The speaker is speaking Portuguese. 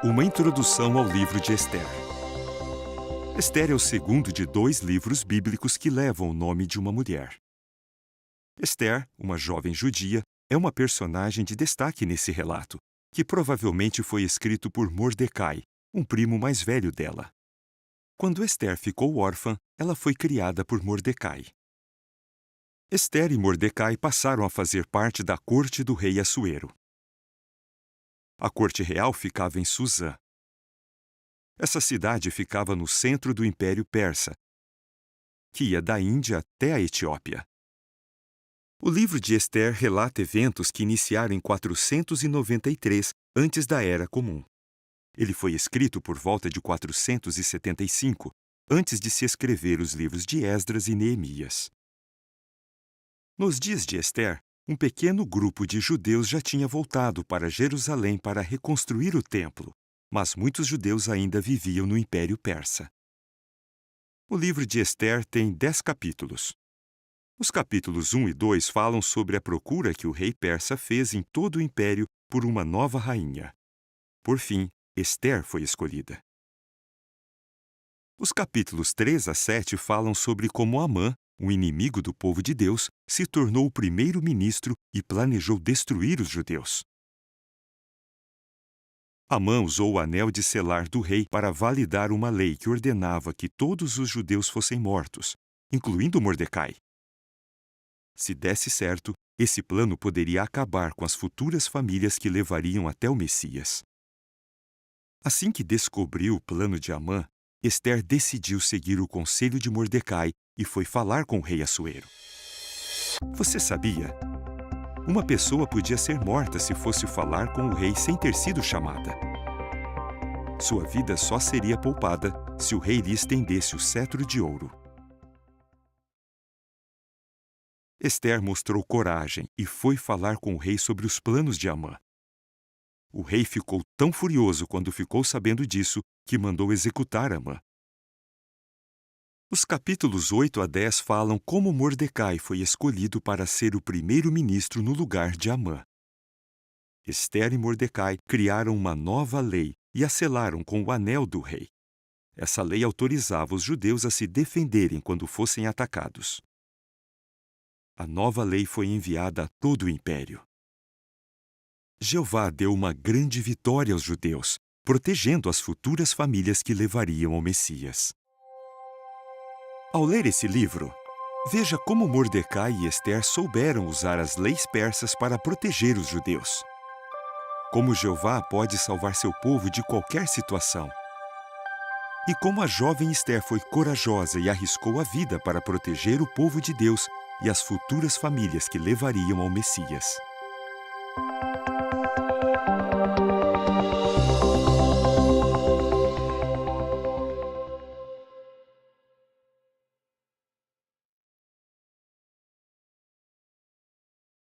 Uma introdução ao livro de Ester. Ester é o segundo de 2 livros bíblicos que levam o nome de uma mulher. Ester, uma jovem judia, é uma personagem de destaque nesse relato, que provavelmente foi escrito por Mordecai, um primo mais velho dela. Quando Ester ficou órfã, ela foi criada por Mordecai. Ester e Mordecai passaram a fazer parte da corte do rei Assuero. A corte real ficava em Suzã. Essa cidade ficava no centro do Império Persa, que ia da Índia até a Etiópia. O livro de Ester relata eventos que iniciaram em 493 antes da Era Comum. Ele foi escrito por volta de 475, antes de se escrever os livros de Esdras e Neemias. Nos dias de Ester, um pequeno grupo de judeus já tinha voltado para Jerusalém para reconstruir o templo, mas muitos judeus ainda viviam no Império Persa. O livro de Ester tem 10 capítulos. Os capítulos 1 e 2 falam sobre a procura que o rei persa fez em todo o império por uma nova rainha. Por fim, Ester foi escolhida. Os capítulos 3 a 7 falam sobre como Amã, um inimigo do povo de Deus, se tornou o primeiro-ministro e planejou destruir os judeus. Amã usou o anel de selar do rei para validar uma lei que ordenava que todos os judeus fossem mortos, incluindo Mordecai. Se desse certo, esse plano poderia acabar com as futuras famílias que levariam até o Messias. Assim que descobriu o plano de Amã, Ester decidiu seguir o conselho de Mordecai e foi falar com o rei Assuero. Você sabia? Uma pessoa podia ser morta se fosse falar com o rei sem ter sido chamada. Sua vida só seria poupada se o rei lhe estendesse o cetro de ouro. Ester mostrou coragem e foi falar com o rei sobre os planos de Amã. O rei ficou tão furioso quando ficou sabendo disso que mandou executar Amã. Os capítulos 8 a 10 falam como Mordecai foi escolhido para ser o primeiro-ministro no lugar de Amã. Ester e Mordecai criaram uma nova lei e a selaram com o anel do rei. Essa lei autorizava os judeus a se defenderem quando fossem atacados. A nova lei foi enviada a todo o império. Jeová deu uma grande vitória aos judeus, protegendo as futuras famílias que levariam ao Messias. Ao ler esse livro, veja como Mordecai e Ester souberam usar as leis persas para proteger os judeus. Como Jeová pode salvar seu povo de qualquer situação. E como a jovem Ester foi corajosa e arriscou a vida para proteger o povo de Deus e as futuras famílias que levariam ao Messias.